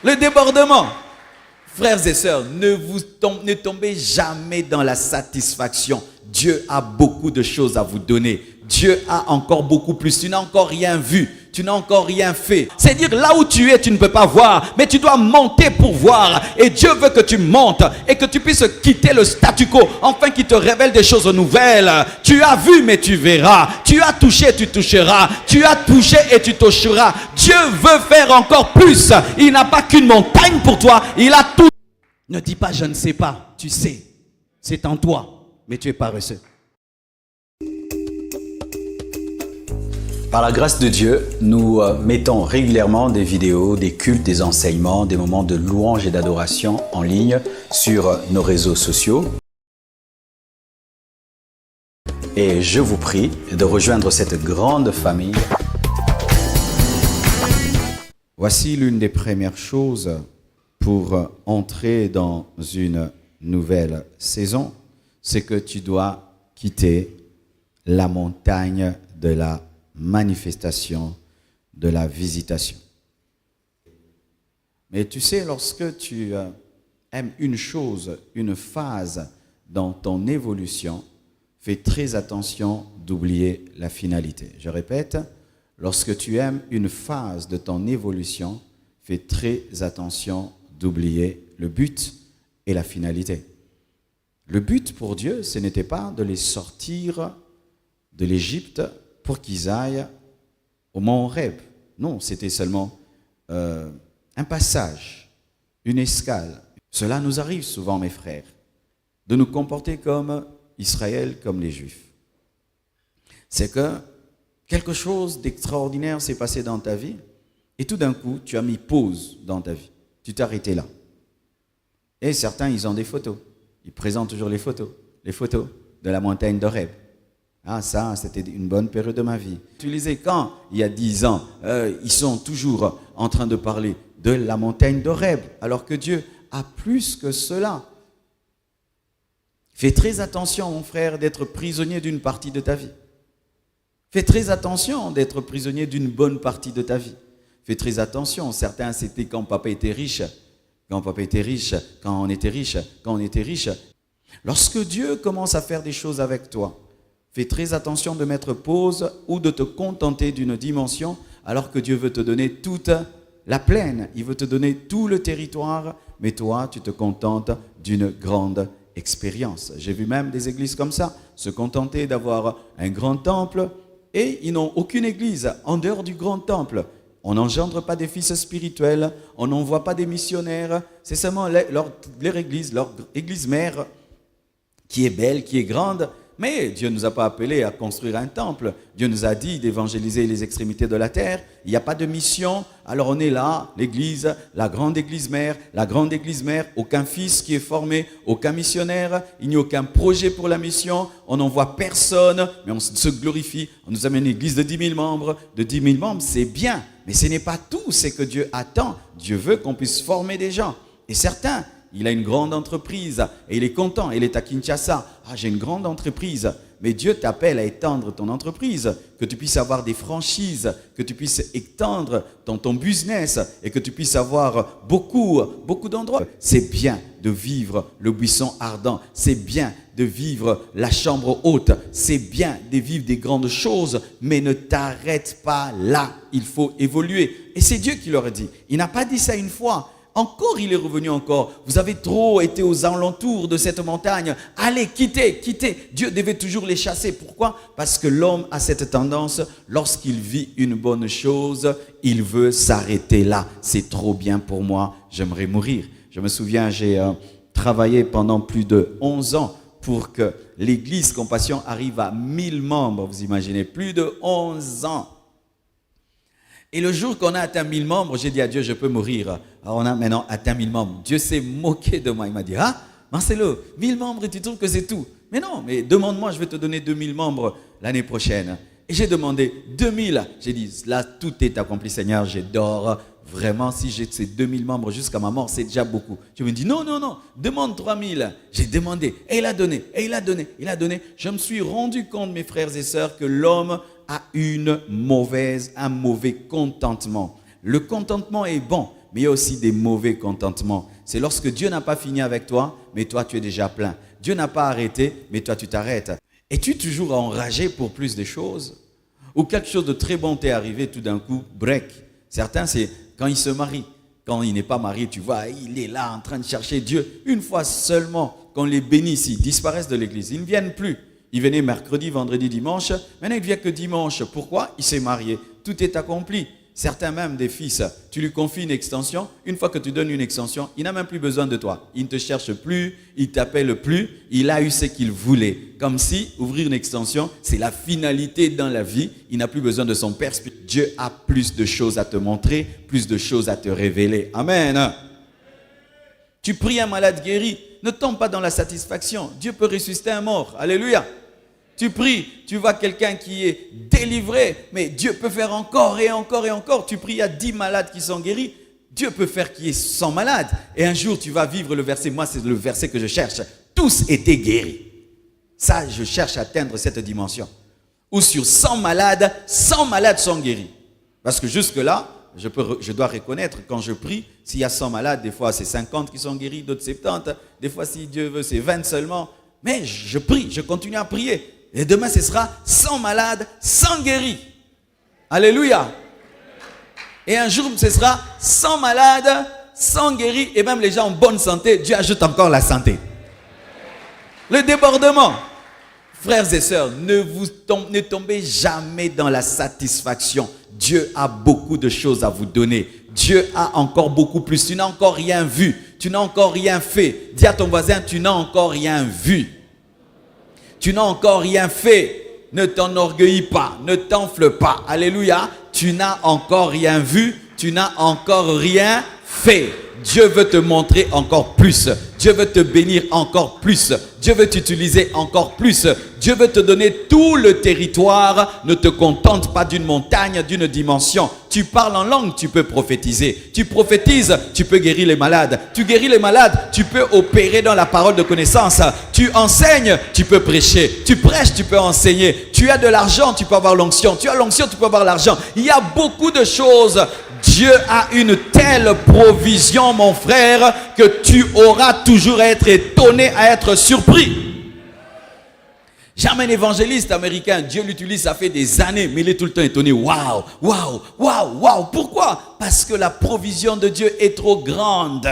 Le débordement. Frères et sœurs, ne tombez jamais dans la satisfaction. Dieu a beaucoup de choses à vous donner. Dieu a encore beaucoup plus. Tu n'as encore rien vu. Tu n'as encore rien fait. C'est dire là où tu es, tu ne peux pas voir. Mais tu dois monter pour voir. Et Dieu veut que tu montes et que tu puisses quitter le statu quo. Enfin qu'il te révèle des choses nouvelles. Tu as vu mais tu verras. Tu as touché, tu toucheras. Tu as touché et tu toucheras. Dieu veut faire encore plus. Il n'a pas qu'une montagne pour toi. Il a tout. Ne dis pas je ne sais pas. Tu sais. C'est en toi. Mais tu es paresseux. Par la grâce de Dieu, nous mettons régulièrement des vidéos, des cultes, des enseignements, des moments de louange et d'adoration en ligne sur nos réseaux sociaux. Et je vous prie de rejoindre cette grande famille. Voici l'une des premières choses pour entrer dans une nouvelle saison, c'est que tu dois quitter la montagne de la manifestation, de la visitation. Mais tu sais, lorsque tu aimes une chose, une phase dans ton évolution, fais très attention d'oublier la finalité. Je répète, lorsque tu aimes une phase de ton évolution, fais très attention d'oublier le but et la finalité. Le but pour Dieu, ce n'était pas de les sortir de l'Égypte pour qu'ils aillent au mont Horeb. Non, c'était seulement un passage, une escale. Cela nous arrive souvent, mes frères, de nous comporter comme Israël, comme les Juifs. C'est que quelque chose d'extraordinaire s'est passé dans ta vie et tout d'un coup, tu as mis pause dans ta vie. Tu t'es arrêté là. Et certains, ils ont des photos. Ils présentent toujours les photos de la montagne d'Horeb. Ah, ça, c'était une bonne période de ma vie. Tu lisais quand, il y a 10 ans, ils sont toujours en train de parler de la montagne d'Horeb, alors que Dieu a plus que cela. Fais très attention, mon frère, d'être prisonnier d'une partie de ta vie. Fais très attention d'être prisonnier d'une bonne partie de ta vie. Fais très attention, certains, c'était quand papa était riche, quand on était riche. Lorsque Dieu commence à faire des choses avec toi, fais très attention de mettre pause ou de te contenter d'une dimension alors que Dieu veut te donner toute la plaine. Il veut te donner tout le territoire, mais toi, tu te contentes d'une grande expérience. J'ai vu même des églises comme ça, se contenter d'avoir un grand temple et ils n'ont aucune église en dehors du grand temple. On n'engendre pas des fils spirituels, on n'envoie pas des missionnaires, c'est seulement leur église mère qui est belle, qui est grande. Mais Dieu ne nous a pas appelés à construire un temple. Dieu nous a dit d'évangéliser les extrémités de la terre. Il n'y a pas de mission. Alors on est là, l'église, la grande église mère, aucun fils qui est formé, aucun missionnaire, il n'y a aucun projet pour la mission. On n'envoie personne, mais on se glorifie. On nous amène une église de 10 000 membres. De 10 000 membres, c'est bien. Mais ce n'est pas tout, c'est que Dieu attend. Dieu veut qu'on puisse former des gens. Et certains, il a une grande entreprise et il est content, il est à Kinshasa. Ah, j'ai une grande entreprise. Mais Dieu t'appelle à étendre ton entreprise, que tu puisses avoir des franchises, que tu puisses étendre ton business et que tu puisses avoir beaucoup d'endroits. C'est bien de vivre le buisson ardent, c'est bien de vivre la chambre haute, c'est bien de vivre des grandes choses, mais ne t'arrête pas là, il faut évoluer. Et c'est Dieu qui leur a dit, il n'a pas dit ça une fois. Encore, il est revenu encore. Vous avez trop été aux alentours de cette montagne. Allez, quittez. Dieu devait toujours les chasser. Pourquoi? Parce que l'homme a cette tendance, lorsqu'il vit une bonne chose, il veut s'arrêter là. C'est trop bien pour moi, j'aimerais mourir. Je me souviens, j'ai travaillé pendant plus de 11 ans pour que l'église Compassion arrive à 1000 membres. Vous imaginez, plus de 11 ans. Et le jour qu'on a atteint 1000 membres, j'ai dit à Dieu, je peux mourir. Alors on a maintenant atteint 1000 membres. Dieu s'est moqué de moi. Il m'a dit, ah, Marcelo, 1000 membres et tu trouves que c'est tout? Mais non, mais demande-moi, je vais te donner 2000 membres l'année prochaine. Et j'ai demandé 2000. J'ai dit, là, tout est accompli, Seigneur, j'adore. Vraiment, si j'ai ces 2000 membres jusqu'à ma mort, c'est déjà beaucoup. Je me dis, non, demande 3000. J'ai demandé, et il a donné. Je me suis rendu compte, mes frères et sœurs, que l'homme a un mauvais contentement. Le contentement est bon, mais il y a aussi des mauvais contentements. C'est lorsque Dieu n'a pas fini avec toi, mais toi tu es déjà plein. Dieu n'a pas arrêté, mais toi tu t'arrêtes. Es-tu toujours enragé pour plus de choses? Ou quelque chose de très bon t'est arrivé, tout d'un coup, break. Certains, c'est quand ils se marient. Quand il n'est pas marié, tu vois, il est là en train de chercher Dieu. Une fois seulement, qu'on les bénisse, ils disparaissent de l'église. Ils ne viennent plus. Ils venaient mercredi, vendredi, dimanche. Maintenant, il ne vient que dimanche. Pourquoi? Il s'est marié. Tout est accompli. Certains même des fils, tu lui confies une extension. Une fois que tu donnes une extension, il n'a même plus besoin de toi. Il ne te cherche plus, il ne t'appelle plus. Il a eu ce qu'il voulait. Comme si ouvrir une extension, c'est la finalité dans la vie. Il n'a plus besoin de son père. Dieu a plus de choses à te montrer, plus de choses à te révéler. Amen. Tu pries un malade guéri. Ne tombe pas dans la satisfaction. Dieu peut ressusciter un mort. Alléluia. Tu pries, tu vois quelqu'un qui est délivré, mais Dieu peut faire encore et encore et encore. Tu pries, il y a 10 malades qui sont guéris. Dieu peut faire qu'il y ait 100 malades. Et un jour, tu vas vivre le verset. Moi, c'est le verset que je cherche. Tous étaient guéris. Ça, je cherche à atteindre cette dimension. Où sur 100 malades sont guéris. Parce que jusque-là, je dois reconnaître, quand je prie, s'il y a 100 malades, des fois c'est 50 qui sont guéris, d'autres 70. Des fois, si Dieu veut, c'est 20 seulement. Mais je prie, je continue à prier. Et demain, ce sera 100 malades, 100 guéris. Alléluia. Et un jour, ce sera 100 malades, 100 guéris. Et même les gens en bonne santé, Dieu ajoute encore la santé. Le débordement. Frères et sœurs, ne tombez jamais dans la satisfaction. Dieu a beaucoup de choses à vous donner. Dieu a encore beaucoup plus. Tu n'as encore rien vu. Tu n'as encore rien fait. Dis à ton voisin, tu n'as encore rien vu. Tu n'as encore rien fait. Ne t'enorgueillis pas. Ne t'enfle pas. Alléluia. Tu n'as encore rien vu. Tu n'as encore rien fait. Dieu veut te montrer encore plus. Dieu veut te bénir encore plus. Dieu veut t'utiliser encore plus. Dieu veut te donner tout le territoire. Ne te contente pas d'une montagne, d'une dimension. Tu parles en langue, tu peux prophétiser. Tu prophétises, tu peux guérir les malades. Tu guéris les malades, tu peux opérer dans la parole de connaissance. Tu enseignes, tu peux prêcher. Tu prêches, tu peux enseigner. Tu as de l'argent, tu peux avoir l'onction. Tu as l'onction, tu peux avoir l'argent. Il y a beaucoup de choses. Dieu a une telle provision, mon frère, que tu auras toujours à être étonné, à être surpris. Jamais un évangéliste américain, Dieu l'utilise, ça fait des années, mais il est tout le temps étonné. Waouh, waouh, waouh, waouh. Pourquoi? Parce que la provision de Dieu est trop grande.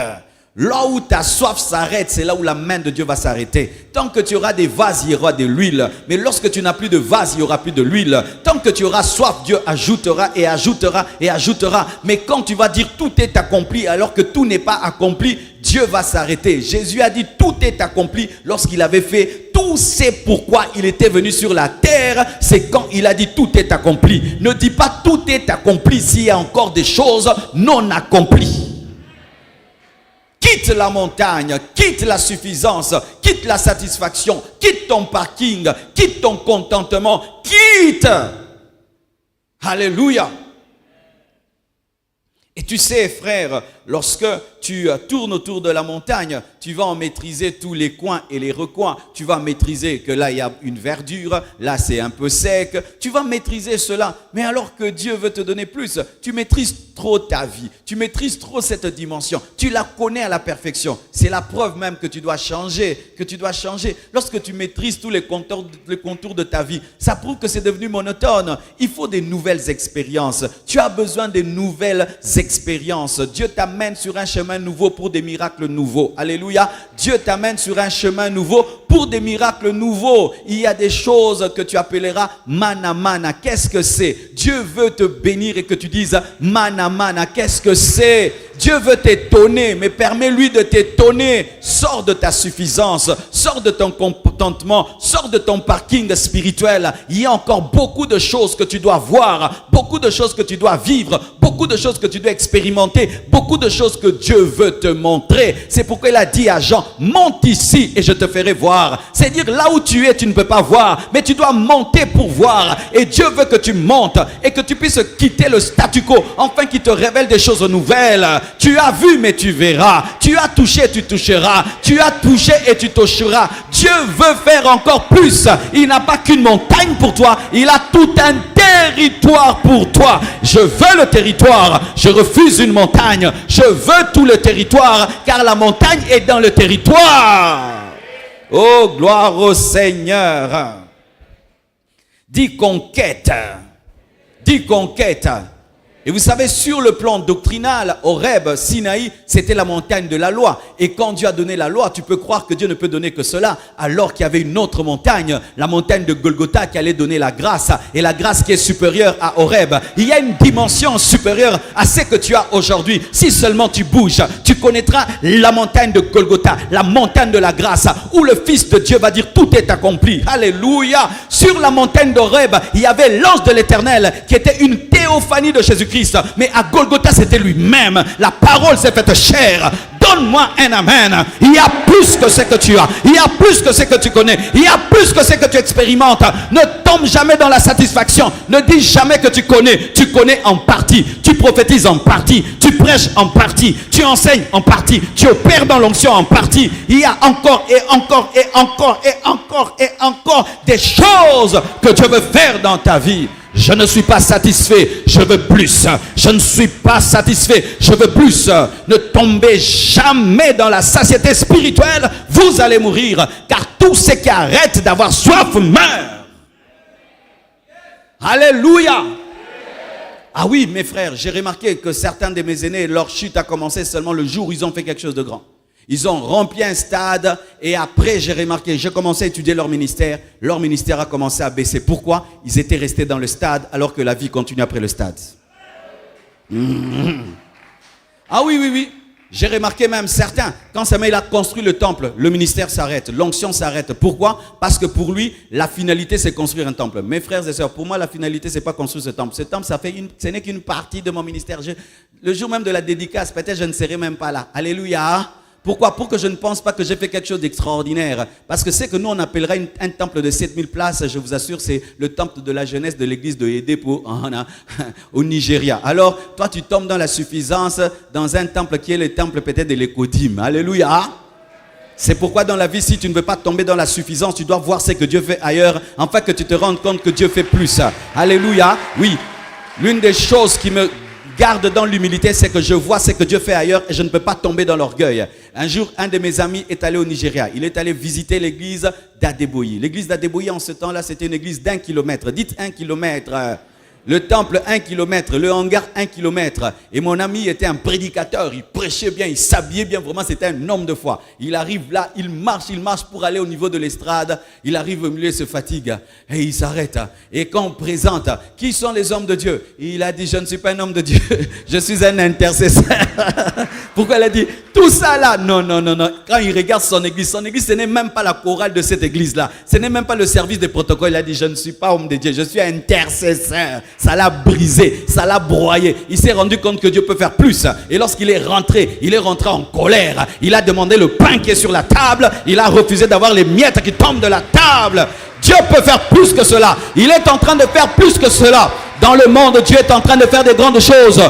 Là où ta soif s'arrête, c'est là où la main de Dieu va s'arrêter. Tant que tu auras des vases, il y aura de l'huile. Mais lorsque tu n'as plus de vase, il n'y aura plus de l'huile. Tant que tu auras soif, Dieu ajoutera et ajoutera et ajoutera. Mais quand tu vas dire tout est accompli alors que tout n'est pas accompli, Dieu va s'arrêter. Jésus a dit tout est accompli lorsqu'il avait fait tout. C'est pourquoi il était venu sur la terre. C'est quand il a dit tout est accompli. Ne dis pas tout est accompli s'il y a encore des choses non accomplies. Quitte la montagne, quitte la suffisance, quitte la satisfaction, quitte ton parking, quitte ton contentement, quitte. Alléluia. Et tu sais, frère, lorsque tu tournes autour de la montagne, tu vas en maîtriser tous les coins et les recoins. Tu vas maîtriser que là, il y a une verdure, là, c'est un peu sec. Tu vas maîtriser cela. Mais alors que Dieu veut te donner plus, tu maîtrises trop ta vie. Tu maîtrises trop cette dimension. Tu la connais à la perfection. C'est la preuve même que tu dois changer, Lorsque tu maîtrises tous les contours de ta vie, ça prouve que c'est devenu monotone. Il faut des nouvelles expériences. Tu as besoin de nouvelles expériences. Dieu t'amène sur un chemin nouveau pour des miracles nouveaux. Alléluia. Dieu t'amène sur un chemin nouveau pour des miracles nouveaux. Il y a des choses que tu appelleras mana mana. Qu'est-ce que c'est? Dieu veut te bénir et que tu dises mana mana. Qu'est-ce que c'est? Dieu veut t'étonner, mais permets-lui de t'étonner. Sors de ta suffisance, sors de ton contentement, sors de ton parking spirituel. Il y a encore beaucoup de choses que tu dois voir, beaucoup de choses que tu dois vivre, beaucoup de choses que tu dois expérimenter, beaucoup de choses que Dieu veut te montrer. C'est pourquoi il a dit à Jean, monte ici et je te ferai voir. C'est-à-dire là où tu es, tu ne peux pas voir, mais tu dois monter pour voir. Et Dieu veut que tu montes et que tu puisses quitter le statu quo, afin qu'il te révèle des choses nouvelles. Tu as vu, mais tu verras. Tu as touché, tu toucheras. Tu as touché et tu toucheras. Dieu veut faire encore plus. Il n'a pas qu'une montagne pour toi. Il a tout un territoire pour toi. Je veux le territoire. Je refuse une montagne. Je veux tout le territoire, car la montagne est dans le territoire. Oh, gloire au Seigneur. Dis conquête. Dis conquête. Et vous savez, sur le plan doctrinal, Horeb, Sinaï, c'était la montagne de la loi. Et quand Dieu a donné la loi, tu peux croire que Dieu ne peut donner que cela, alors qu'il y avait une autre montagne, la montagne de Golgotha, qui allait donner la grâce. Et la grâce qui est supérieure à Horeb. Il y a une dimension supérieure à ce que tu as aujourd'hui. Si seulement tu bouges, tu connaîtras la montagne de Golgotha, la montagne de la grâce, où le Fils de Dieu va dire tout est accompli. Alléluia. Sur la montagne d'Horeb, il y avait l'ange de l'Éternel, qui était une théophanie de Jésus-Christ. Mais à Golgotha, c'était lui-même. La parole s'est faite chair. Donne-moi un amen. Il y a plus que ce que tu as. Il y a plus que ce que tu connais. Il y a plus que ce que tu expérimentes. Ne tombe jamais dans la satisfaction. Ne dis jamais que tu connais. Tu connais en partie. Tu prophétises en partie. Tu prêches en partie. Tu enseignes en partie. Tu opères dans l'onction en partie. Il y a encore et encore et encore et encore et encore des choses que Dieu veut faire dans ta vie. Je ne suis pas satisfait, je veux plus. Je ne suis pas satisfait, je veux plus. Ne tombez jamais dans la satiété spirituelle, vous allez mourir. Car tout ce qui arrête d'avoir soif meurt. Alléluia. Ah oui, mes frères, j'ai remarqué que certains de mes aînés, leur chute a commencé seulement le jour où ils ont fait quelque chose de grand. Ils ont rempli un stade et après j'ai remarqué, j'ai commencé à étudier leur ministère a commencé à baisser. Pourquoi? Ils étaient restés dans le stade alors que la vie continue après le stade. Ah oui. J'ai remarqué même certains, quand Samuel a construit le temple, le ministère s'arrête, l'onction s'arrête. Pourquoi? Parce que pour lui, la finalité c'est construire un temple. Mes frères et sœurs, pour moi la finalité c'est pas construire ce temple. Ce temple, ce n'est qu'une partie de mon ministère. Le jour même de la dédicace, peut-être je ne serai même pas là. Alléluia. Pourquoi? Pour que je ne pense pas que j'ai fait quelque chose d'extraordinaire. Parce que c'est que nous, on appellera un temple de 7000 places. Je vous assure, c'est le temple de la jeunesse de l'église de Hédé au Nigeria. Alors, toi, tu tombes dans la suffisance dans un temple qui est le temple peut-être de l'Écodim. Alléluia. C'est pourquoi dans la vie, si tu ne veux pas tomber dans la suffisance, tu dois voir ce que Dieu fait ailleurs, afin que tu te rendes compte que Dieu fait plus. Alléluia. Oui. L'une des choses qui me garde dans l'humilité, c'est que je vois ce que Dieu fait ailleurs et je ne peux pas tomber dans l'orgueil. Un jour, un de mes amis est allé au Nigeria. Il est allé visiter l'église d'Adeboyi. L'église d'Adeboyi, en ce temps-là, c'était une église d'1 kilomètre. Dites 1 kilomètre. Le temple, 1 kilomètre. Le hangar, 1 kilomètre. Et mon ami était un prédicateur. Il prêchait bien, il s'habillait bien. Vraiment, c'était un homme de foi. Il arrive là, il marche pour aller au niveau de l'estrade. Il arrive au milieu, il se fatigue. Et il s'arrête. Et quand on présente, qui sont les hommes de Dieu? Il a dit, je ne suis pas un homme de Dieu. Je suis un intercesseur. Pourquoi il a dit, tout ça là? Non. Quand il regarde son église, ce n'est même pas la chorale de cette église-là. Ce n'est même pas le service des protocoles. Il a dit, je ne suis pas homme de Dieu. Je suis intercesseur. Ça l'a brisé, ça l'a broyé. Il s'est rendu compte que Dieu peut faire plus. Et lorsqu'il est rentré en colère. Il a demandé le pain qui est sur la table. Il a refusé d'avoir les miettes qui tombent de la table. Dieu peut faire plus que cela. Il est en train de faire plus que cela. Dans le monde, Dieu est en train de faire des grandes choses.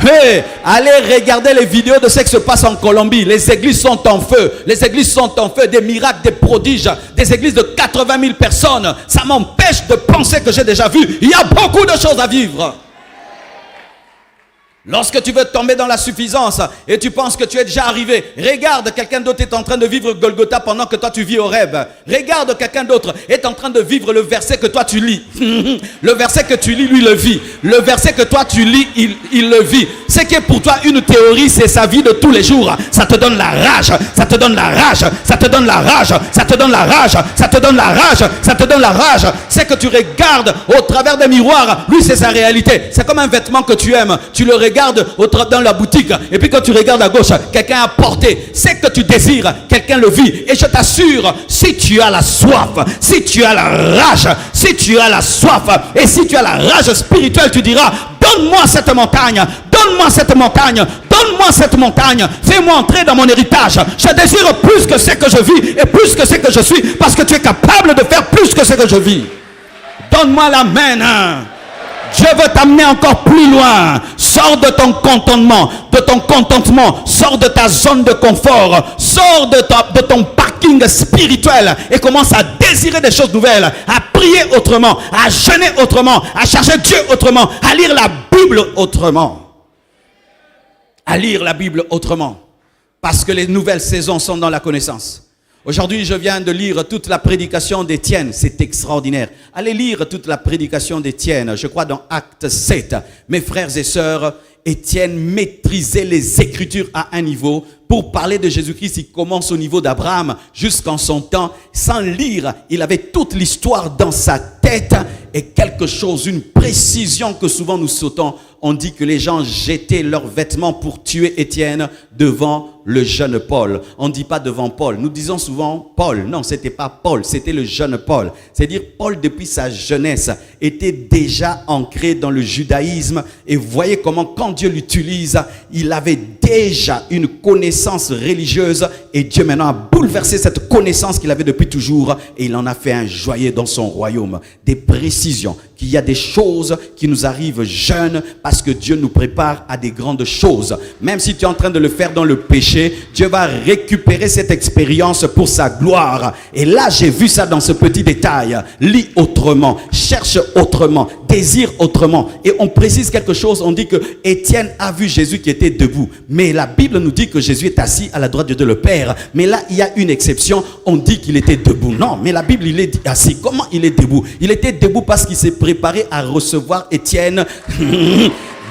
Hey, allez regarder les vidéos de ce qui se passe en Colombie. Les églises sont en feu. Les églises sont en feu. Des miracles, des prodiges. Des églises de 80 000 personnes. Ça m'empêche de penser que j'ai déjà vu. Il y a beaucoup de choses à vivre. Lorsque tu veux tomber dans la suffisance et tu penses que tu es déjà arrivé, regarde, quelqu'un d'autre est en train de vivre Golgotha pendant que toi tu vis Horeb. Regarde, quelqu'un d'autre est en train de vivre le verset que toi tu lis. Le verset que tu lis, lui le vit. Le verset que toi tu lis, il le vit. Ce qui est pour toi une théorie, c'est sa vie de tous les jours. Ça te donne la rage, ça te donne la rage, ça te donne la rage, ça te donne la rage, ça te donne la rage, ça te donne la rage. C'est que tu regardes au travers des miroirs, lui c'est sa réalité. C'est comme un vêtement que tu aimes, tu le regardes dans la boutique et puis quand tu regardes à gauche, quelqu'un a porté ce que tu désires, quelqu'un le vit. Et je t'assure, si tu as la soif, si tu as la rage, si tu as la soif et si tu as la rage spirituelle, tu diras, donne-moi cette montagne, donne-moi cette montagne, donne-moi cette montagne, fais-moi entrer dans mon héritage. Je désire plus que ce que je vis et plus que ce que je suis, parce que tu es capable de faire plus que ce que je vis. Donne-moi l'amen. Dieu veut t'amener encore plus loin. Sors de ton contentement, sors de ta zone de confort, sors de ton parking spirituel et commence à désirer des choses nouvelles, à prier autrement, à jeûner autrement, à chercher Dieu autrement, à lire la Bible autrement. À lire la Bible autrement. Parce que les nouvelles saisons sont dans la connaissance. Aujourd'hui, je viens de lire toute la prédication d'Étienne. C'est extraordinaire. Allez lire toute la prédication d'Étienne. Je crois dans Acte 7. Mes frères et sœurs, Étienne maîtrisait les Écritures à un niveau. Pour parler de Jésus-Christ, il commence au niveau d'Abraham jusqu'en son temps. Sans lire, il avait toute l'histoire dans sa tête. Et quelque chose, une précision que souvent nous sautons. On dit que les gens jetaient leurs vêtements pour tuer Étienne devant le jeune Paul. On ne dit pas devant Paul. Nous disons souvent Paul. Non, c'était pas Paul, c'était le jeune Paul. C'est-à-dire Paul, depuis sa jeunesse, était déjà ancré dans le judaïsme. Et voyez comment, quand Dieu l'utilise, il avait déjà une connaissance religieuse. Et Dieu maintenant a bouleversé cette connaissance qu'il avait depuis toujours. Et il en a fait un joyeux dans son royaume. Des précisions. Qu'il y a des choses qui nous arrivent jeunes parce que Dieu nous prépare à des grandes choses. Même si tu es en train de le faire dans le péché, Dieu va récupérer cette expérience pour sa gloire. Et là, j'ai vu ça dans ce petit détail. Lis autrement, cherche autrement, désire autrement. Et on précise quelque chose, on dit que Étienne a vu Jésus qui était debout. Mais la Bible nous dit que Jésus est assis à la droite de Dieu le Père. Mais là, il y a une exception, on dit qu'il était debout. Non, mais la Bible, il est assis. Comment il est debout? Il était debout parce qu'il s'est préparé à recevoir Étienne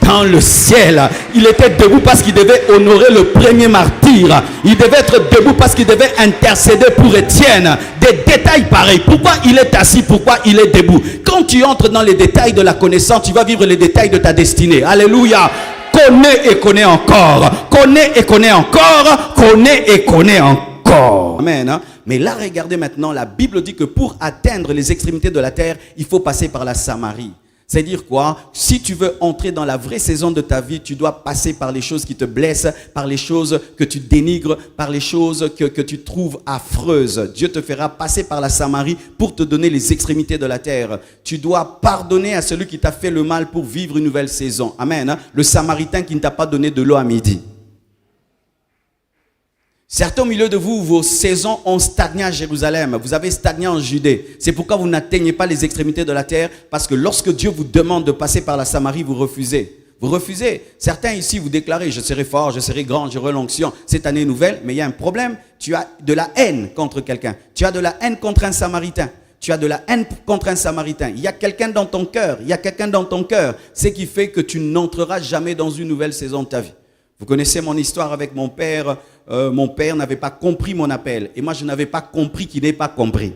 dans le ciel. Il était debout parce qu'il devait honorer le premier martyr. Il devait être debout parce qu'il devait intercéder pour Étienne. Des détails pareils. Pourquoi il est assis? Pourquoi il est debout? Quand tu entres dans les détails de la connaissance, tu vas vivre les détails de ta destinée. Alléluia. Connais et connais encore. Connais et connais encore. Connais et connais encore. Amen. Mais là, regardez maintenant, la Bible dit que pour atteindre les extrémités de la terre, il faut passer par la Samarie. C'est-à-dire quoi? Si tu veux entrer dans la vraie saison de ta vie, tu dois passer par les choses qui te blessent, par les choses que tu dénigres, par les choses que tu trouves affreuses. Dieu te fera passer par la Samarie pour te donner les extrémités de la terre. Tu dois pardonner à celui qui t'a fait le mal pour vivre une nouvelle saison. Amen. Le Samaritain qui ne t'a pas donné de l'eau à midi. Certains au milieu de vous, vos saisons ont stagné à Jérusalem. Vous avez stagné en Judée. C'est pourquoi vous n'atteignez pas les extrémités de la terre. Parce que lorsque Dieu vous demande de passer par la Samarie, vous refusez. Vous refusez. Certains ici, vous déclarez, je serai fort, je serai grand, j'aurai l'onction. Cette année nouvelle, mais il y a un problème. Tu as de la haine contre quelqu'un. Tu as de la haine contre un Samaritain. Tu as de la haine contre un Samaritain. Il y a quelqu'un dans ton cœur. Il y a quelqu'un dans ton cœur. Ce qui fait que tu n'entreras jamais dans une nouvelle saison de ta vie. Vous connaissez mon histoire avec mon père. Mon père n'avait pas compris mon appel. Et moi, je n'avais pas compris qu'il n'ait pas compris.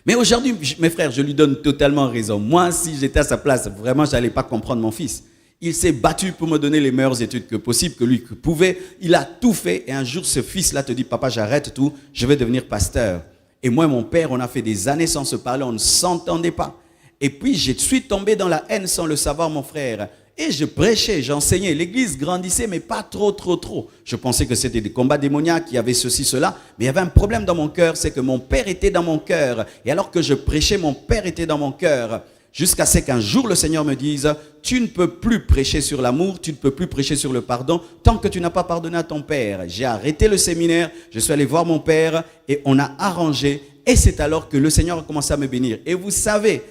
Mais aujourd'hui, mes frères, je lui donne totalement raison. Moi, si j'étais à sa place, vraiment, je n'allais pas comprendre mon fils. Il s'est battu pour me donner les meilleures études que possible, que lui pouvait. Il a tout fait. Et un jour, ce fils-là te dit, papa, j'arrête tout. Je vais devenir pasteur. Et moi et mon père, on a fait des années sans se parler. On ne s'entendait pas. Et puis, je suis tombé dans la haine sans le savoir, mon frère. Et je prêchais, j'enseignais. L'église grandissait, mais pas trop. Je pensais que c'était des combats démoniaques, qu'il y avait ceci, cela. Mais il y avait un problème dans mon cœur, c'est que mon père était dans mon cœur. Et alors que je prêchais, mon père était dans mon cœur. Jusqu'à ce qu'un jour, le Seigneur me dise, tu ne peux plus prêcher sur l'amour, tu ne peux plus prêcher sur le pardon, tant que tu n'as pas pardonné à ton père. J'ai arrêté le séminaire, je suis allé voir mon père et on a arrangé. Et c'est alors que le Seigneur a commencé à me bénir. Et vous savez,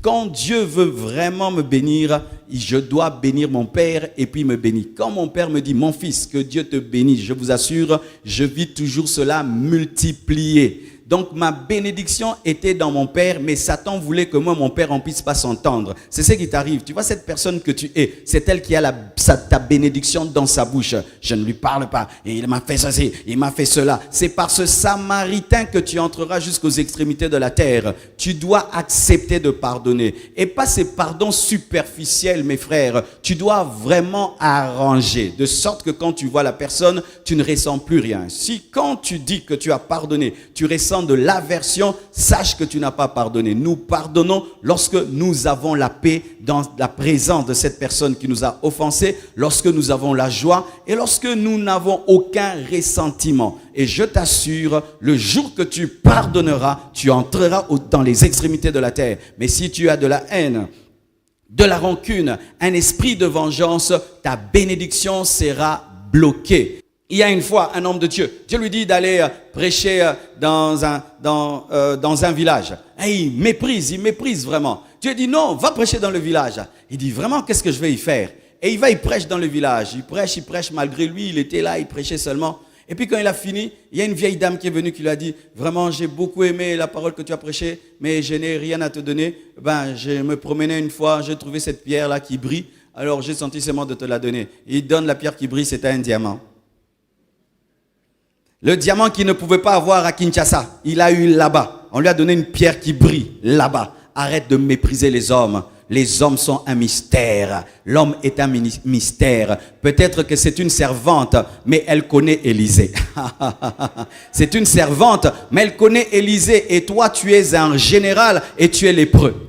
quand Dieu veut vraiment me bénir, je dois bénir mon père et puis il me bénit. Quand mon père me dit, mon fils, que Dieu te bénisse, je vous assure, je vis toujours cela multiplié. Donc ma bénédiction était dans mon père, mais Satan voulait que moi, mon père, on ne puisse pas s'entendre. C'est ce qui t'arrive. Tu vois, cette personne que tu es, c'est elle qui a ta bénédiction dans sa bouche. Je ne lui parle pas. Et il m'a fait ceci, il m'a fait cela. C'est par ce Samaritain que tu entreras jusqu'aux extrémités de la terre. Tu dois accepter de pardonner. Et pas ces pardons superficiels, mes frères. Tu dois vraiment arranger. De sorte que quand tu vois la personne, tu ne ressens plus rien. Si quand tu dis que tu as pardonné, tu ressens ressens de l'aversion, sache que tu n'as pas pardonné. Nous pardonnons lorsque nous avons la paix dans la présence de cette personne qui nous a offensés, lorsque nous avons la joie et lorsque nous n'avons aucun ressentiment. Et je t'assure, le jour que tu pardonneras, tu entreras dans les extrémités de la terre. Mais si tu as de la haine, de la rancune, un esprit de vengeance, ta bénédiction sera bloquée. Il y a une fois un homme de Dieu, Dieu lui dit d'aller prêcher dans un village. Et il méprise vraiment. Dieu dit non, va prêcher dans le village. Il dit vraiment, qu'est-ce que je vais y faire? Et il prêche dans le village. Il prêche malgré lui, il était là, il prêchait seulement. Et puis quand il a fini, il y a une vieille dame qui est venue qui lui a dit « Vraiment, j'ai beaucoup aimé la parole que tu as prêchée, mais je n'ai rien à te donner. Je me promenais une fois, j'ai trouvé cette pierre-là qui brille, alors j'ai senti seulement de te la donner. » Il donne la pierre qui brille, c'était un diamant. Le diamant qu'il ne pouvait pas avoir à Kinshasa, il a eu là-bas. On lui a donné une pierre qui brille là-bas. Arrête de mépriser les hommes. Les hommes sont un mystère. L'homme est un mystère. Peut-être que c'est une servante, mais elle connaît Élisée. C'est une servante, mais elle connaît Élisée. Et toi, tu es un général et tu es lépreux.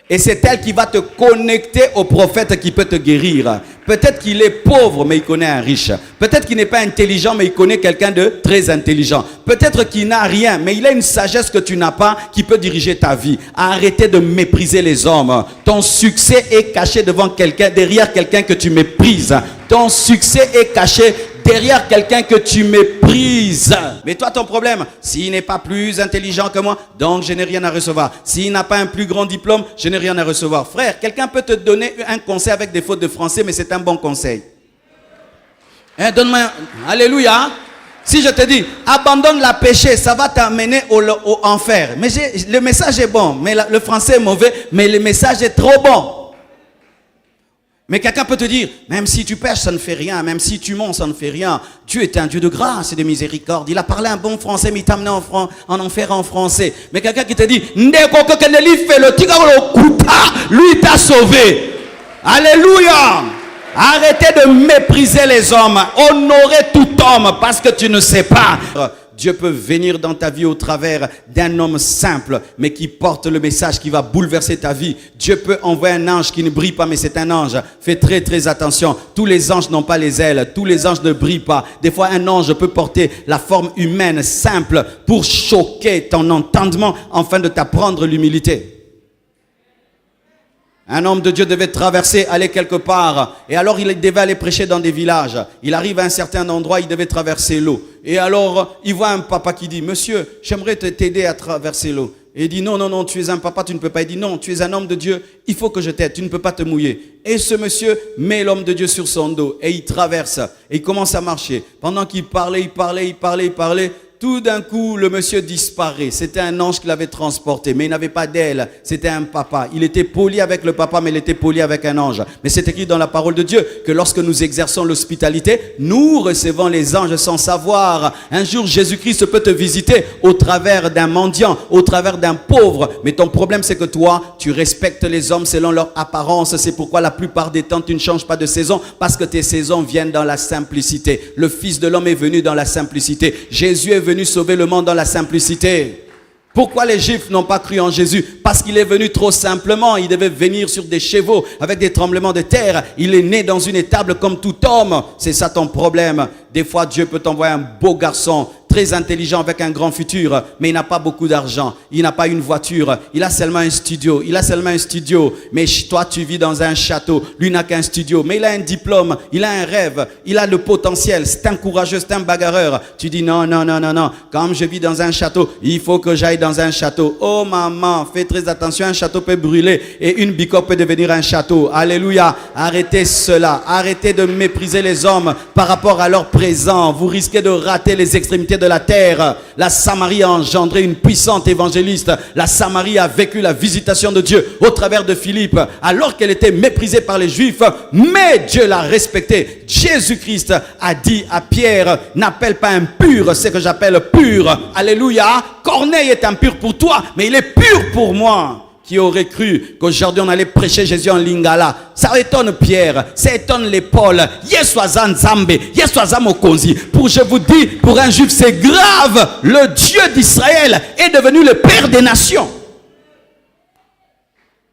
Et c'est elle qui va te connecter au prophète qui peut te guérir. Peut-être qu'il est pauvre, mais il connaît un riche. Peut-être qu'il n'est pas intelligent, mais il connaît quelqu'un de très intelligent. Peut-être qu'il n'a rien, mais il a une sagesse que tu n'as pas qui peut diriger ta vie. Arrêtez de mépriser les hommes. Ton succès est caché devant quelqu'un, derrière quelqu'un que tu méprises. Ton succès est caché derrière quelqu'un que tu méprises. Mais toi, ton problème, s'il n'est pas plus intelligent que moi, donc je n'ai rien à recevoir. S'il n'a pas un plus grand diplôme, je n'ai rien à recevoir. Frère, quelqu'un peut te donner un conseil avec des fautes de français, mais c'est un bon conseil. Donne-moi un... Alléluia. Si je te dis, abandonne la péché, ça va t'amener au enfer. Mais le message est bon, mais le français est mauvais, mais le message est trop bon. Mais quelqu'un peut te dire, même si tu pêches, ça ne fait rien. Même si tu mens, ça ne fait rien. Dieu est un Dieu de grâce et de miséricorde. Il a parlé un bon français, mais il t'a amené en enfer en français. Mais quelqu'un qui te dit, lui t'a sauvé. Alléluia. Arrêtez de mépriser les hommes. Honorez tout homme parce que tu ne sais pas. Dieu peut venir dans ta vie au travers d'un homme simple, mais qui porte le message qui va bouleverser ta vie. Dieu peut envoyer un ange qui ne brille pas, mais c'est un ange. Fais très très attention. Tous les anges n'ont pas les ailes. Tous les anges ne brillent pas. Des fois, un ange peut porter la forme humaine, simple, pour choquer ton entendement, afin de t'apprendre l'humilité. Un homme de Dieu devait traverser, aller quelque part. Et alors, il devait aller prêcher dans des villages. Il arrive à un certain endroit, il devait traverser l'eau. Et alors, il voit un papa qui dit, « Monsieur, j'aimerais t'aider à traverser l'eau. » Et il dit, « Non, non, non, tu es un papa, tu ne peux pas. » Il dit, « Non, tu es un homme de Dieu, il faut que je t'aide, tu ne peux pas te mouiller. » Et ce monsieur met l'homme de Dieu sur son dos et il traverse. Et il commence à marcher. Pendant qu'il parlait, tout d'un coup, le monsieur disparaît. C'était un ange qui l'avait transporté, mais il n'avait pas d'aile. C'était un papa. Il était poli avec le papa, mais il était poli avec un ange. Mais c'est écrit dans la parole de Dieu que lorsque nous exerçons l'hospitalité, nous recevons les anges sans savoir. Un jour, Jésus-Christ peut te visiter au travers d'un mendiant, au travers d'un pauvre. Mais ton problème, c'est que toi, tu respectes les hommes selon leur apparence. C'est pourquoi la plupart des temps, tu ne changes pas de saison, parce que tes saisons viennent dans la simplicité. Le Fils de l'homme est venu dans la simplicité. Jésus est venu sauver le monde dans la simplicité. Pourquoi les Juifs n'ont pas cru en Jésus? Parce qu'il est venu trop simplement. Il devait venir sur des chevaux avec des tremblements de terre. Il est né dans une étable comme tout homme. C'est ça ton problème. Des fois, Dieu peut t'envoyer un beau garçon, très intelligent avec un grand futur, mais il n'a pas beaucoup d'argent. Il n'a pas une voiture. Il a seulement un studio. Mais toi, tu vis dans un château. Lui n'a qu'un studio. Mais il a un diplôme. Il a un rêve. Il a le potentiel. C'est un courageux, c'est un bagarreur. Tu dis non. Comme je vis dans un château, il faut que j'aille dans un château. Oh maman, fais très attention. Un château peut brûler et une bicoque peut devenir un château. Alléluia. Arrêtez cela. Arrêtez de mépriser les hommes par rapport à leur présent. Vous risquez de rater les extrémités de la terre. La Samarie a engendré une puissante évangéliste. La Samarie a vécu la visitation de Dieu au travers de Philippe, alors qu'elle était méprisée par les Juifs, mais Dieu l'a respectée. Jésus-Christ a dit à Pierre, n'appelle pas impur ce que j'appelle pur. Alléluia. Corneille est impur pour toi, mais il est pur pour moi. Qui aurait cru qu'aujourd'hui on allait prêcher Jésus en lingala? Ça étonne Pierre, ça étonne les Paul. Yeswaza Nzambe, Yeswaza Mokonzi. Pour je vous dis, pour un juif c'est grave. Le Dieu d'Israël est devenu le Père des nations.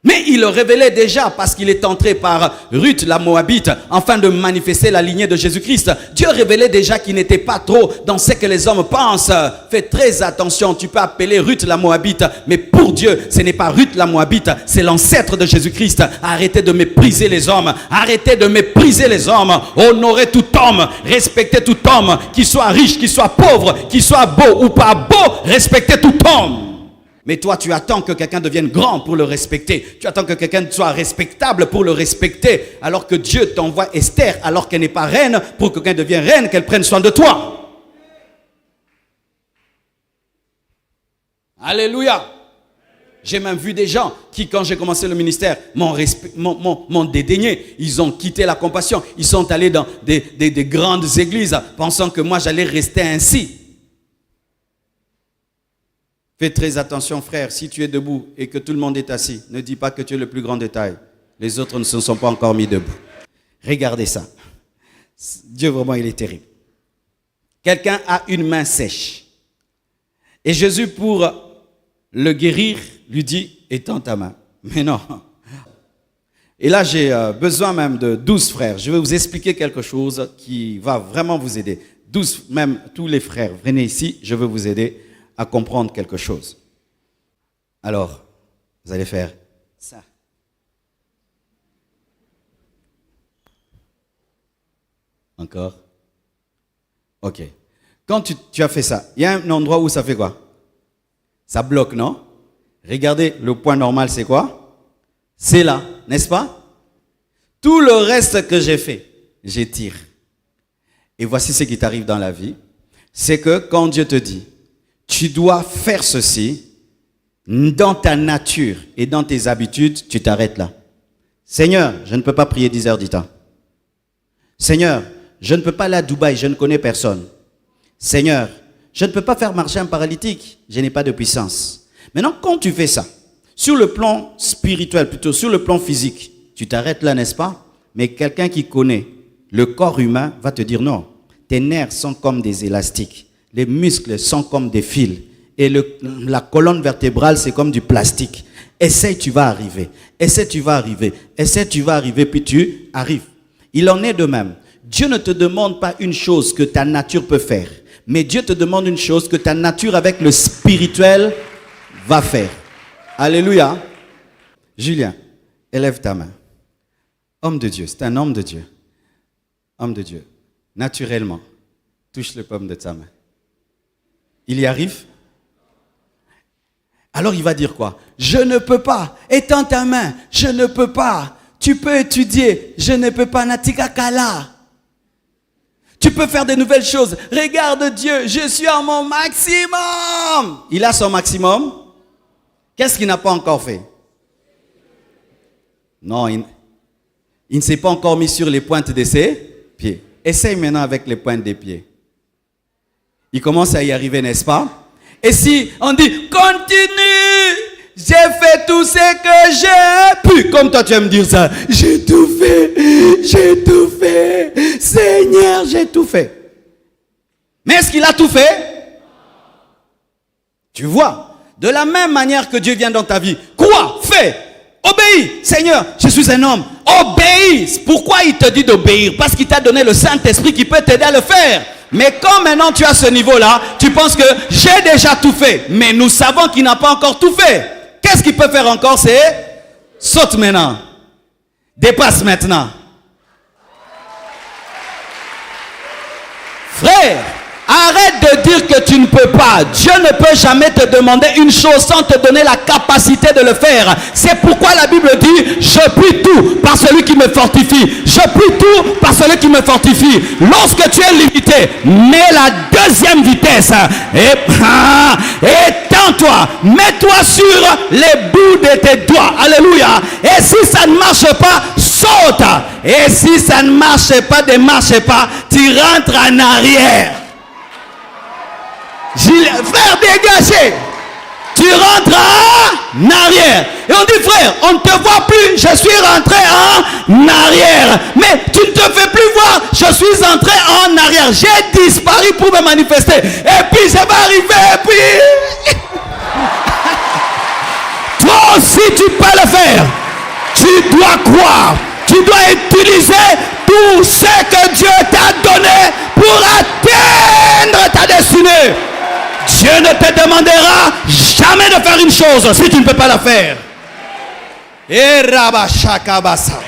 Mais il le révélait déjà parce qu'il est entré par Ruth la Moabite afin de manifester la lignée de Jésus-Christ. Dieu révélait déjà qu'il n'était pas trop dans ce que les hommes pensent. Fais très attention, tu peux appeler Ruth la Moabite, mais pour Dieu, ce n'est pas Ruth la Moabite, c'est l'ancêtre de Jésus-Christ. Arrêtez de mépriser les hommes, arrêtez de mépriser les hommes. Honorez tout homme, respectez tout homme, qu'il soit riche, qu'il soit pauvre, qu'il soit beau ou pas beau, respectez tout homme. Mais toi, tu attends que quelqu'un devienne grand pour le respecter. Tu attends que quelqu'un soit respectable pour le respecter. Alors que Dieu t'envoie Esther, alors qu'elle n'est pas reine, pour que quelqu'un devienne reine, qu'elle prenne soin de toi. Alléluia. J'ai même vu des gens qui, quand j'ai commencé le ministère, m'ont dédaigné. Ils ont quitté la compassion. Ils sont allés dans des grandes églises, pensant que moi, j'allais rester ainsi. Fais très attention, frère, si tu es debout et que tout le monde est assis, ne dis pas que tu es le plus grand détail. Les autres ne se sont pas encore mis debout. Regardez ça. Dieu, vraiment, il est terrible. Quelqu'un a une main sèche. Et Jésus, pour le guérir, lui dit, étends ta main. Mais non. Et là, j'ai besoin même de 12 frères. Je vais vous expliquer quelque chose qui va vraiment vous aider. 12, même tous les frères, venez ici, je veux vous aider à comprendre quelque chose. Alors, vous allez faire ça. Encore? Ok. Quand tu as fait ça, il y a un endroit où ça fait quoi? Ça bloque, non? Regardez, le point normal, c'est quoi? C'est là, n'est-ce pas? Tout le reste que j'ai fait, j'étire. Et voici ce qui t'arrive dans la vie. C'est que quand Dieu te dit, tu dois faire ceci, dans ta nature et dans tes habitudes, tu t'arrêtes là. Seigneur, je ne peux pas prier 10 heures du temps. Seigneur, je ne peux pas aller à Dubaï, je ne connais personne. Seigneur, je ne peux pas faire marcher un paralytique, je n'ai pas de puissance. Maintenant, quand tu fais ça, sur le plan spirituel, plutôt sur le plan physique, tu t'arrêtes là, n'est-ce pas? Mais quelqu'un qui connaît le corps humain va te dire non, tes nerfs sont comme des élastiques. Les muscles sont comme des fils. Et la colonne vertébrale, c'est comme du plastique. Essaye, tu vas arriver. Essaye, tu vas arriver. Essaye, tu vas arriver, puis tu arrives. Il en est de même. Dieu ne te demande pas une chose que ta nature peut faire. Mais Dieu te demande une chose que ta nature avec le spirituel va faire. Alléluia. Julien, élève ta main. Homme de Dieu, c'est un homme de Dieu. Homme de Dieu. Naturellement, touche le paume de ta main. Il y arrive? Alors il va dire quoi? Je ne peux pas. Étends ta main. Je ne peux pas. Tu peux étudier. Je ne peux pas. Natika Kala. Tu peux faire de nouvelles choses. Regarde Dieu. Je suis à mon maximum. Il a son maximum. Qu'est-ce qu'il n'a pas encore fait? Non, il ne s'est pas encore mis sur les pointes de ses pieds. Essaye maintenant avec les pointes des pieds. Il commence à y arriver, n'est-ce pas? Et si on dit, continue, j'ai fait tout ce que j'ai pu. Comme toi, tu vas me dire ça. J'ai tout fait, Seigneur, j'ai tout fait. Mais est-ce qu'il a tout fait? Tu vois, de la même manière que Dieu vient dans ta vie, quoi? Fais, obéis. Seigneur, je suis un homme. Obéis. Pourquoi il te dit d'obéir? Parce qu'il t'a donné le Saint-Esprit qui peut t'aider à le faire. Mais quand maintenant tu as ce niveau-là, tu penses que j'ai déjà tout fait. Mais nous savons qu'il n'a pas encore tout fait. Qu'est-ce qu'il peut faire encore? C'est saute maintenant. Dépasse maintenant. Frère, arrête de dire que tu ne peux pas. Dieu ne peut jamais te demander une chose sans te donner la capacité de le faire. C'est pourquoi la Bible dit, je puis tout par celui qui me fortifie. Je puis tout par celui qui me fortifie. Lorsque tu es limité, mets la deuxième vitesse. Étends-toi. Mets-toi sur les bouts de tes doigts. Alléluia. Et si ça ne marche pas, saute. Et si ça ne marche pas, démarche pas, tu rentres en arrière. Frère, dégagez. tu rentres en arrière. Et on dit, frère, on ne te voit plus, je suis rentré en arrière. Mais tu ne te fais plus voir, je suis entré en arrière. J'ai disparu pour me manifester. Et puis je vais arriver, et puis... Toi aussi tu peux le faire. Tu dois croire. Tu dois utiliser tout ce que Dieu t'a donné pour atteindre ta destinée. Dieu ne te demandera jamais de faire une chose si tu ne peux pas la faire. Et Rabashakabasa.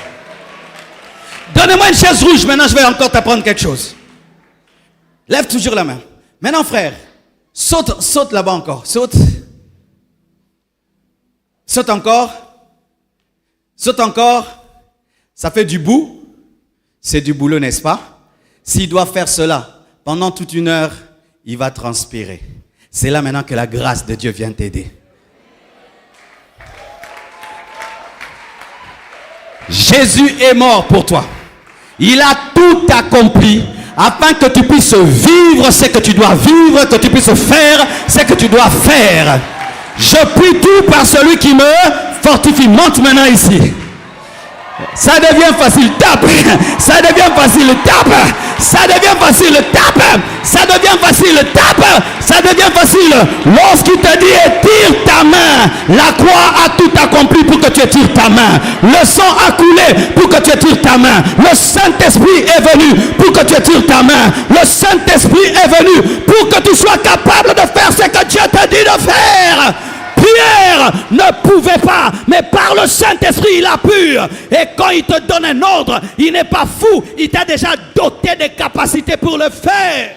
Donnez-moi une chaise rouge, maintenant je vais encore t'apprendre quelque chose. Lève toujours la main. Maintenant frère, saute là-bas encore. Saute encore. Saute encore. Ça fait du bout. C'est du boulot, n'est-ce pas? S'il doit faire cela pendant toute une heure, il va transpirer. C'est là maintenant que la grâce de Dieu vient t'aider. Jésus est mort pour toi. Il a tout accompli afin que tu puisses vivre ce que tu dois vivre, que tu puisses faire ce que tu dois faire. Je prie tout par celui qui me fortifie. Monte maintenant ici. Ça devient facile, tape. Ça devient facile, tape. Ça devient facile, tape. Ça devient facile, tape. Ça devient facile. Lorsqu'il te dit étire ta main, la croix a tout accompli pour que tu étires ta main. Le sang a coulé pour que tu étires ta main. Le Saint-Esprit est venu pour que tu étires ta main. Le Saint-Esprit est venu pour que tu sois capable de faire ce que Dieu te dit de faire. Pierre ne pouvait pas, mais par le Saint-Esprit, il a pu. Et quand il te donne un ordre, il n'est pas fou. Il t'a déjà doté des capacités pour le faire.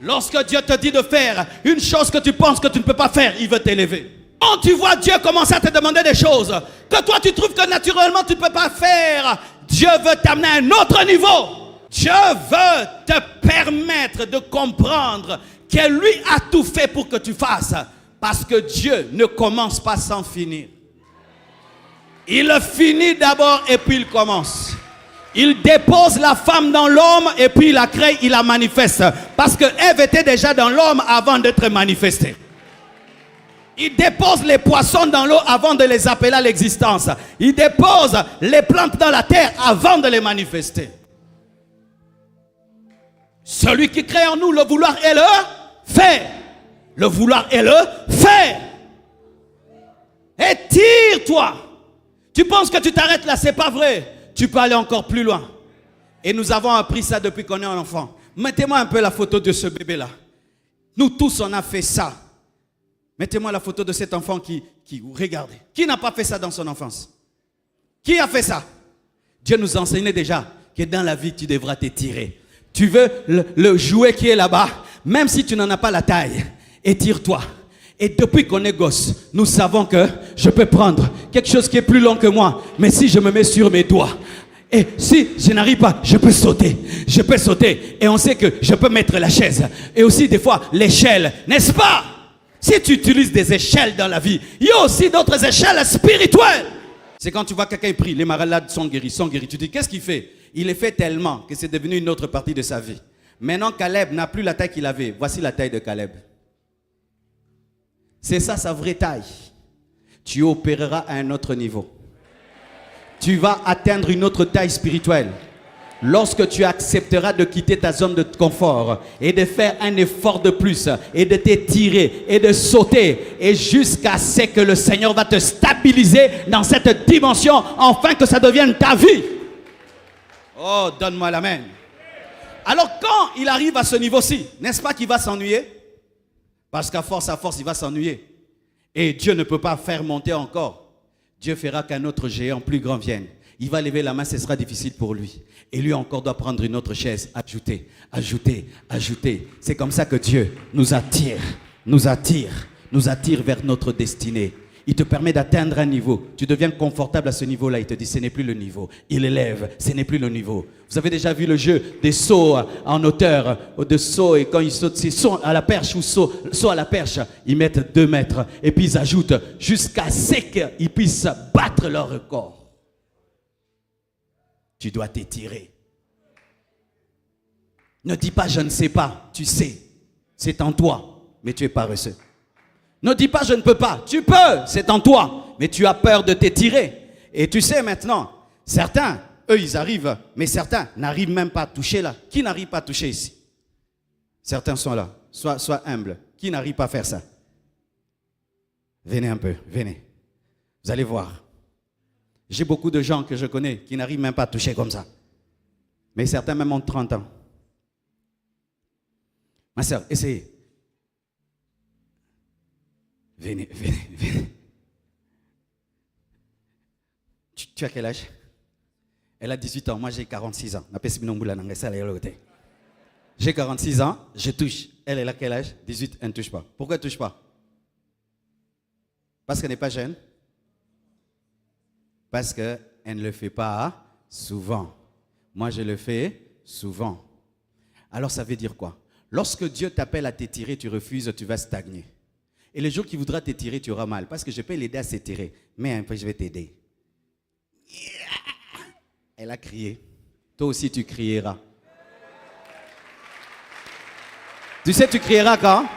Lorsque Dieu te dit de faire une chose que tu penses que tu ne peux pas faire, il veut t'élever. Quand tu vois Dieu commencer à te demander des choses que toi tu trouves que naturellement tu ne peux pas faire, Dieu veut t'amener à un autre niveau. Dieu veut te permettre de comprendre que lui a tout fait pour que tu fasses. Parce que Dieu ne commence pas sans finir. Il finit d'abord et puis il commence. Il dépose la femme dans l'homme et puis il la crée, il la manifeste. Parce que Ève était déjà dans l'homme avant d'être manifestée. Il dépose les poissons dans l'eau avant de les appeler à l'existence. Il dépose les plantes dans la terre avant de les manifester. Celui qui crée en nous le vouloir et le faire. Le vouloir et le faire. Étire-toi. Tu penses que tu t'arrêtes là, c'est pas vrai. Tu peux aller encore plus loin. Et nous avons appris ça depuis qu'on est un enfant. Mettez-moi un peu la photo de ce bébé-là. Nous tous, on a fait ça. Mettez-moi la photo de cet enfant qui regardez. Qui n'a pas fait ça dans son enfance? Qui a fait ça? Dieu nous enseignait déjà que dans la vie, tu devras t'étirer. Tu veux le jouet qui est là-bas, même si tu n'en as pas la taille, étire-toi. Et depuis qu'on est gosse, nous savons que je peux prendre quelque chose qui est plus long que moi, mais si je me mets sur mes doigts, et si je n'arrive pas, je peux sauter. Je peux sauter. Et on sait que je peux mettre la chaise. Et aussi des fois, l'échelle, n'est-ce pas? Si tu utilises des échelles dans la vie, il y a aussi d'autres échelles spirituelles. C'est quand tu vois quelqu'un prie, les malades sont guéris. Tu te dis, qu'est-ce qu'il fait? Il est fait tellement que c'est devenu une autre partie de sa vie. Maintenant, Caleb n'a plus la taille qu'il avait. Voici la taille de Caleb. C'est ça sa vraie taille. Tu opéreras à un autre niveau. Tu vas atteindre une autre taille spirituelle. Lorsque tu accepteras de quitter ta zone de confort et de faire un effort de plus et de t'étirer et de sauter et jusqu'à ce que le Seigneur va te stabiliser dans cette dimension afin que ça devienne ta vie. Oh, donne-moi la main. Alors quand il arrive à ce niveau-ci, n'est-ce pas qu'il va s'ennuyer? Parce qu'à force, il va s'ennuyer. Et Dieu ne peut pas faire monter encore. Dieu fera qu'un autre géant plus grand vienne. Il va lever la main, ce sera difficile pour lui. Et lui encore doit prendre une autre chaise, ajouter. C'est comme ça que Dieu nous attire vers notre destinée. Il te permet d'atteindre un niveau. Tu deviens confortable à ce niveau-là. Il te dit, ce n'est plus le niveau. Il élève, ce n'est plus le niveau. Vous avez déjà vu le jeu des sauts en hauteur, de sauts, et quand ils sautent, c'est saut à la perche ou saut à la perche. Ils mettent 2 mètres et puis ils ajoutent jusqu'à ce qu'ils puissent battre leur record. Tu dois t'étirer. Ne dis pas, je ne sais pas. Tu sais. C'est en toi, mais tu es paresseux. Ne dis pas je ne peux pas. Tu peux, c'est en toi, mais tu as peur de t'étirer. Et tu sais maintenant, certains, eux, ils arrivent, mais certains n'arrivent même pas à toucher là. Qui n'arrive pas à toucher ici? Certains sont là. Sois humble. Qui n'arrive pas à faire ça? Venez un peu, venez. Vous allez voir. J'ai beaucoup de gens que je connais qui n'arrivent même pas à toucher comme ça. Mais certains même ont 30 ans. Ma soeur, essayez. Venez, venez, venez. Tu as quel âge? Elle a 18 ans, moi j'ai 46 ans. J'ai 46 ans, je touche. Elle a quel âge? 18, elle ne touche pas. Pourquoi elle ne touche pas? Parce qu'elle n'est pas jeune? Parce qu'elle ne le fait pas souvent. Moi je le fais souvent. Alors ça veut dire quoi? Lorsque Dieu t'appelle à t'étirer, tu refuses, tu vas stagner. Et le jour qu'il voudra t'étirer, tu auras mal. Parce que je peux l'aider à s'étirer. Mais un peu, je vais t'aider. Elle a crié. Toi aussi, tu crieras. Tu sais, tu crieras quand?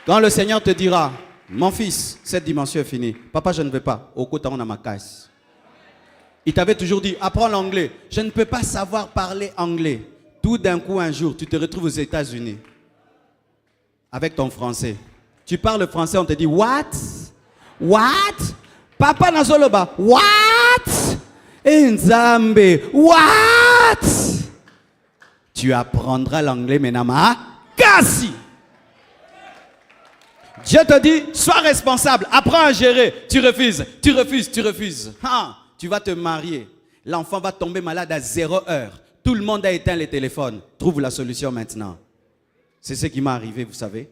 Quand le Seigneur te dira, mon fils, cette dimension est finie. Papa, je ne veux pas. Au côté, on a ma casse. Il t'avait toujours dit, apprends l'anglais. Je ne peux pas savoir parler anglais. Tout d'un coup, un jour, tu te retrouves aux États-Unis. Avec ton français. Tu parles français, on te dit, what? What? Papa Nazoloba, what? Nzambe, what? Tu apprendras l'anglais maintenant. Kasi. Dieu te dit, sois responsable, apprends à gérer. Tu refuses, tu refuses, tu refuses. Tu vas te marier. L'enfant va tomber malade à 0 heure. Tout le monde a éteint les téléphones. Trouve la solution maintenant. C'est ce qui m'est arrivé, vous savez.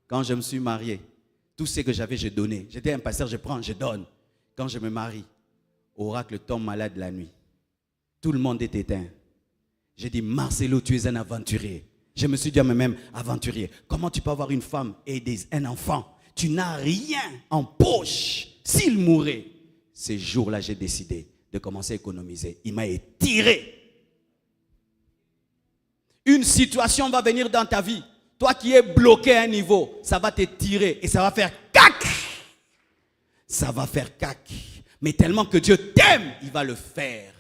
Quand je me suis marié, tout ce que j'avais, j'ai donné. J'étais un pasteur, je prends, je donne. Quand je me marie, Oracle tombe malade la nuit. Tout le monde est éteint. J'ai dit, Marcelo, tu es un aventurier. Je me suis dit à moi-même, aventurier, comment tu peux avoir une femme et un enfant? Tu n'as rien en poche. S'il mourait, ces jours-là, j'ai décidé de commencer à économiser. Il m'a étiré. Une situation va venir dans ta vie. Toi qui es bloqué à un niveau, ça va t'étirer et ça va faire cac. Ça va faire cac. Mais tellement que Dieu t'aime, il va le faire.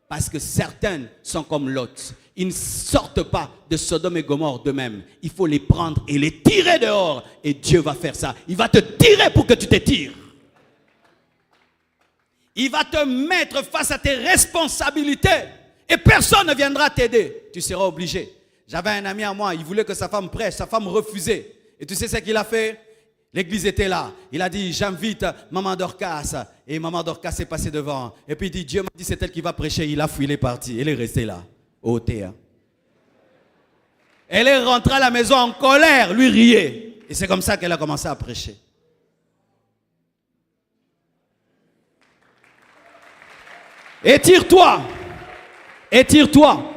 Parce que certaines sont comme Lot. Ils ne sortent pas de Sodome et Gomorrhe d'eux-mêmes. Il faut les prendre et les tirer dehors. Et Dieu va faire ça. Il va te tirer pour que tu t'étires. Il va te mettre face à tes responsabilités. Et personne ne viendra t'aider. Tu seras obligé. J'avais un ami à moi, il voulait que sa femme prêche, sa femme refusait. Et tu sais ce qu'il a fait? L'église était là. Il a dit, j'invite Maman Dorcas. Et Maman Dorcas est passée devant. Et puis il dit, Dieu m'a dit, c'est elle qui va prêcher. Il a fui, il est parti. Elle est restée là, au thé. Elle est rentrée à la maison en colère, lui riait. Et c'est comme ça qu'elle a commencé à prêcher. Étire-toi. Étire-toi.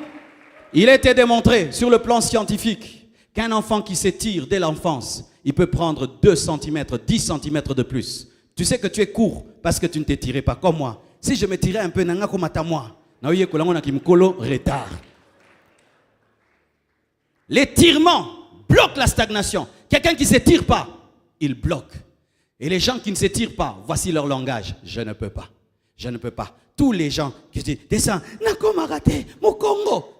Il a été démontré sur le plan scientifique qu'un enfant qui s'étire dès l'enfance, il peut prendre 2 cm, 10 cm de plus. Tu sais que tu es court parce que tu ne t'étirais pas comme moi. Si je me tirais un peu, retard. L'étirement bloque la stagnation. Quelqu'un qui ne s'étire pas, il bloque. Et les gens qui ne s'étirent pas, voici leur langage. Je ne peux pas. Je ne peux pas. Tous les gens qui disent, descends,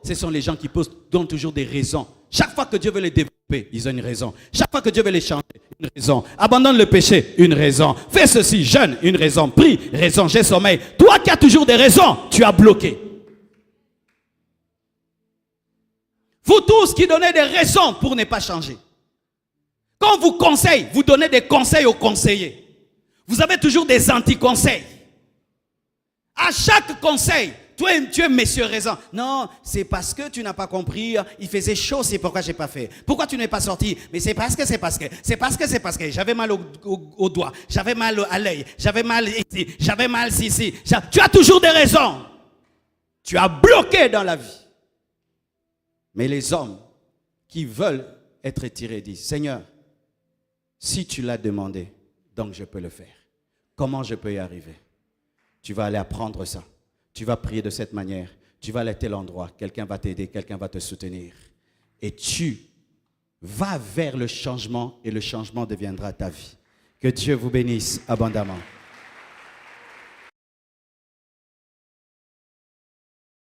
ce sont les gens qui donnent toujours des raisons. Chaque fois que Dieu veut les développer, ils ont une raison. Chaque fois que Dieu veut les changer, une raison. Abandonne le péché, une raison. Fais ceci, jeûne, une raison. Prie, raison, j'ai sommeil. Toi qui as toujours des raisons, tu as bloqué. Vous tous qui donnez des raisons pour ne pas changer. Quand on vous conseille, vous donnez des conseils aux conseillers. Vous avez toujours des anti-conseils. À chaque conseil, toi, tu es monsieur raison. Non, c'est parce que tu n'as pas compris. Il faisait chaud, c'est pourquoi je n'ai pas fait. Pourquoi tu n'es pas sorti? Mais c'est parce que. J'avais mal au doigt, j'avais mal à l'œil, j'avais mal ici, j'avais mal ici. Tu as toujours des raisons. Tu as bloqué dans la vie. Mais les hommes qui veulent être étirés disent, Seigneur, si tu l'as demandé, donc je peux le faire. Comment je peux y arriver? Tu vas aller apprendre ça. Tu vas prier de cette manière. Tu vas aller à tel endroit. Quelqu'un va t'aider, quelqu'un va te soutenir. Et tu Va vers le changement et le changement deviendra ta vie. Que Dieu vous bénisse abondamment.